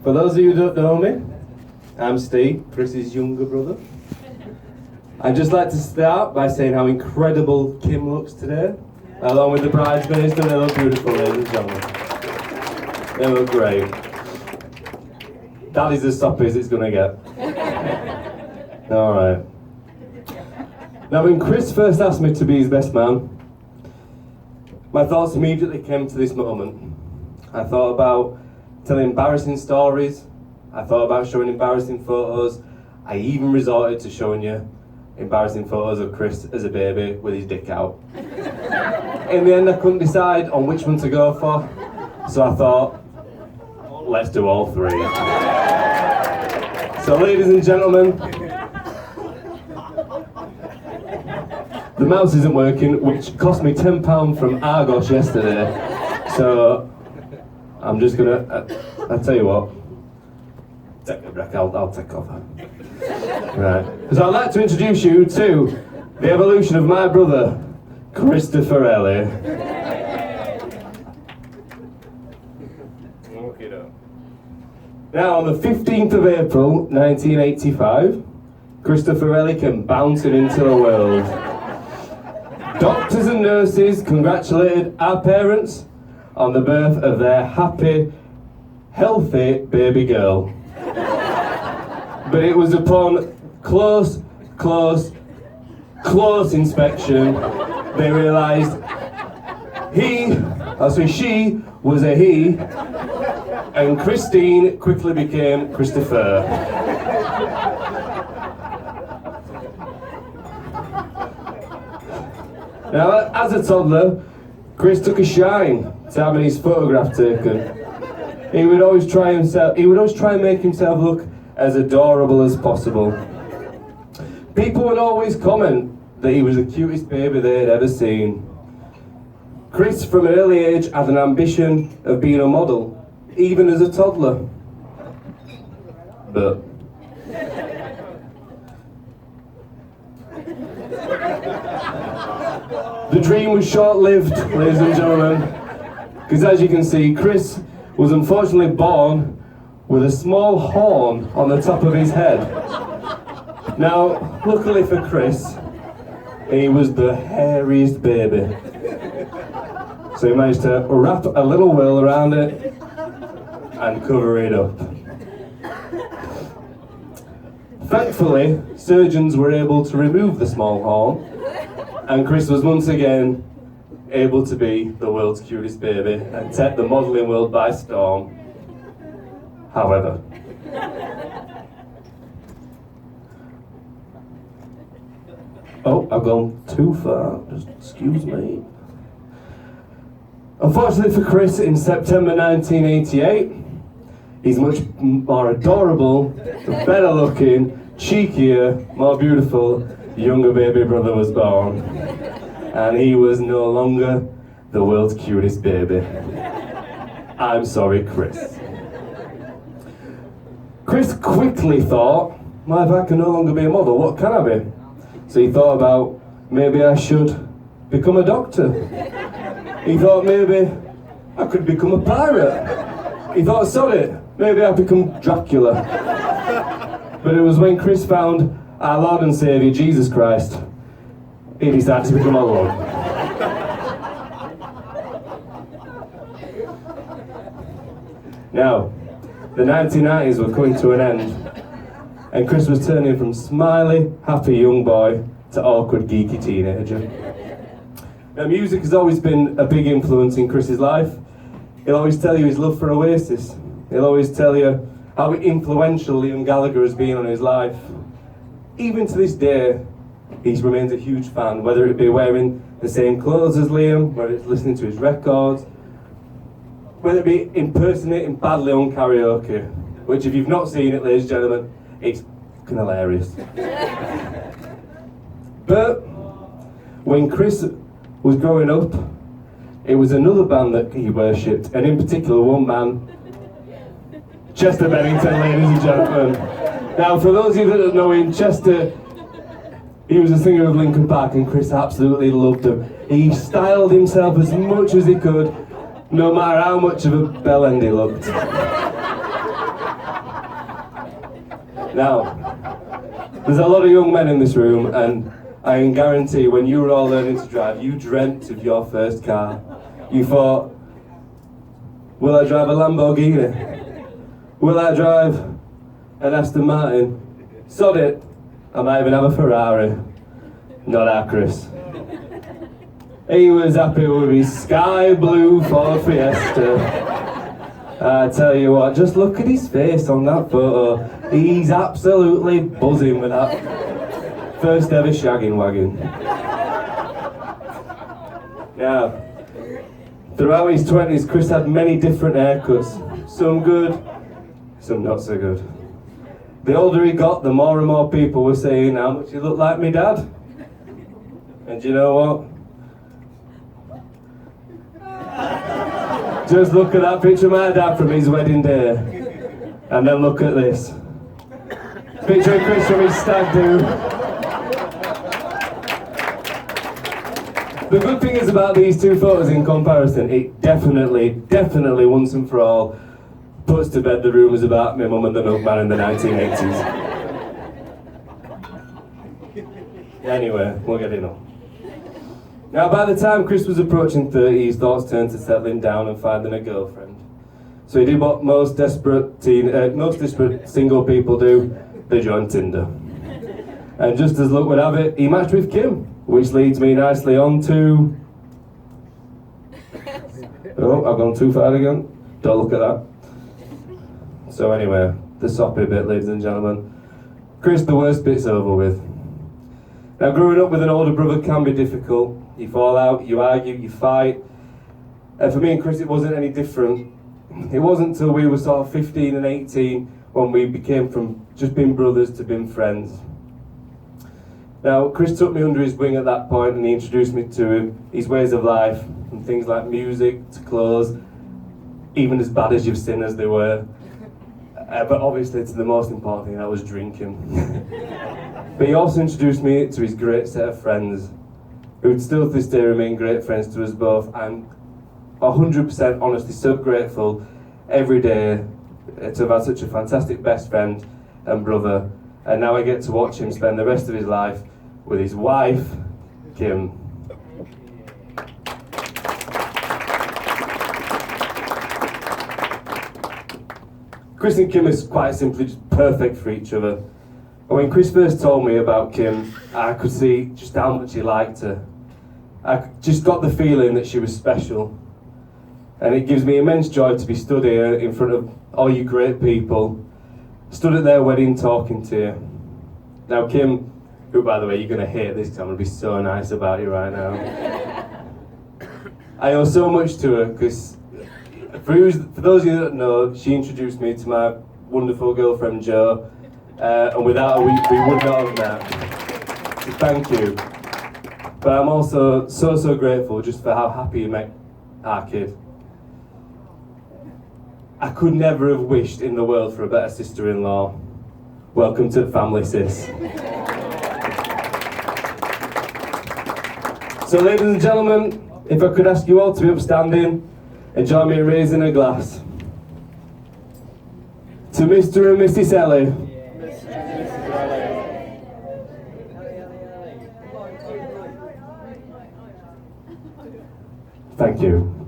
For those of you who don't know me, I'm Steve, Chris's younger brother. I'd just like to start by saying how incredible Kim looks today, along with the bridesmaids. Don't they look beautiful, ladies and gentlemen? They look great. That is as soppy as it's gonna get. Alright. Now when Chris first asked me to be his best man, my thoughts immediately came to this moment. I thought about telling embarrassing stories, I thought about showing embarrassing photos, I even resorted to showing you embarrassing photos of Chris as a baby with his dick out. In the end I couldn't decide on which one to go for, so I thought, let's do all three. So ladies and gentlemen, the mouse isn't working, which cost me £10 from Argos yesterday, so I'm just gonna, I'll tell you what, take a break, I'll take over. Right, so I'd like to introduce you to the evolution of my brother, Christopher Ellie. Now on the 15th of April 1985, Christopher Ellie came bouncing into the world. Doctors and nurses congratulated our parents on the birth of their happy, healthy baby girl. But it was upon close inspection they realised she was a he, and Christine quickly became Christopher. Now, as a toddler, Chris took a shine to having his photograph taken. He would always try and make himself look as adorable as possible. People would always comment that he was the cutest baby they had ever seen. Chris, from an early age, had an ambition of being a model, even as a toddler. But the dream was short-lived, ladies and gentlemen, because as you can see, Chris was unfortunately born with a small horn on the top of his head. Now, luckily for Chris, he was the hairiest baby. So he managed to wrap a little whirl around it and cover it up. Thankfully, surgeons were able to remove the small horn, and Chris was once again able to be the world's cutest baby and take the modelling world by storm. However, oh, I've gone too far, just excuse me. Unfortunately for Chris, in September 1988, he's much more adorable, better looking, cheekier, more beautiful younger baby brother was born. And he was no longer the world's cutest baby. I'm sorry, Chris. Chris quickly thought, well, if I can no longer be a model, what can I be? So he thought about, maybe I should become a doctor. He thought maybe I could become a pirate. He thought, sod it, maybe I'll become Dracula. But it was when Chris found our Lord and Saviour, Jesus Christ, he decided to become a Lord. Now, the 1990s were coming to an end, and Chris was turning from smiley, happy young boy to awkward, geeky teenager. Now, music has always been a big influence in Chris's life. He'll always tell you his love for Oasis. He'll always tell you how influential Liam Gallagher has been on his life. Even to this day, he remains a huge fan, whether it be wearing the same clothes as Liam, whether it's listening to his records, whether it be impersonating badly on karaoke, which if you've not seen it, ladies and gentlemen, it's fucking hilarious. But when Chris was growing up, it was another band that he worshipped, and in particular one man, Chester Bennington, ladies and gentlemen. Now, for those of you that don't know him, Chester, he was a singer of Linkin Park, and Chris absolutely loved him. He styled himself as much as he could, no matter how much of a bellend he looked. Now, there's a lot of young men in this room, and I can guarantee when you were all learning to drive, you dreamt of your first car. You thought, will I drive a Lamborghini? Will I drive an Aston Martin? Sod it, I might even have a Ferrari. Not our Chris. He was happy with his sky blue Ford Fiesta. I tell you what, just look at his face on that photo. He's absolutely buzzing with that first ever shagging wagon. Now, throughout his 20s, Chris had many different haircuts. Some good, some not so good. The older he got, the more and more people were saying how much he looked like me dad. And do you know what? Just look at that picture of my dad from his wedding day. And then look at this. Picture of Chris from his stag do. The good thing is about these two photos in comparison, it definitely, once and for all, puts to bed the rumours about my mum and the milkman in the 1980s. Anyway, we'll get in on. Now, by the time Chris was approaching 30, his thoughts turned to settling down and finding a girlfriend. So he did what most desperate single people do, they joined Tinder. And just as luck would have it, he matched with Kim, which leads me nicely on to... Oh, I've gone too far again. Don't look at that. So anyway, the soppy bit, ladies and gentlemen. Chris, the worst bit's over with. Now, growing up with an older brother can be difficult. You fall out, you argue, you fight. And for me and Chris, it wasn't any different. It wasn't until we were sort of 15 and 18 when we became from just being brothers to being friends. Now, Chris took me under his wing at that point and he introduced me to his ways of life, from things like music to clothes, even as bad as you've seen as they were. But obviously to the most important thing, that was drinking. But he also introduced me to his great set of friends, who still to this day remain great friends to us both. I'm 100% honestly so grateful every day to have had such a fantastic best friend and brother. And now I get to watch him spend the rest of his life with his wife, Kim. Chris and Kim is quite simply just perfect for each other. And when Chris first told me about Kim, I could see just how much he liked her. I just got the feeling that she was special. And it gives me immense joy to be stood here in front of all you great people, stood at their wedding talking to you. Now Kim, who by the way, you're going to hate this because I'm going to be so nice about you right now. I owe so much to her because for those of you that know, she introduced me to my wonderful girlfriend Jo, and without her we would not have met. So thank you. But I'm also so grateful just for how happy you make our kid. I could never have wished in the world for a better sister-in-law. Welcome to the family, sis. So ladies and gentlemen, if I could ask you all to be upstanding and join me in raising a glass. To Mr. and Mrs. Ellie. Thank you.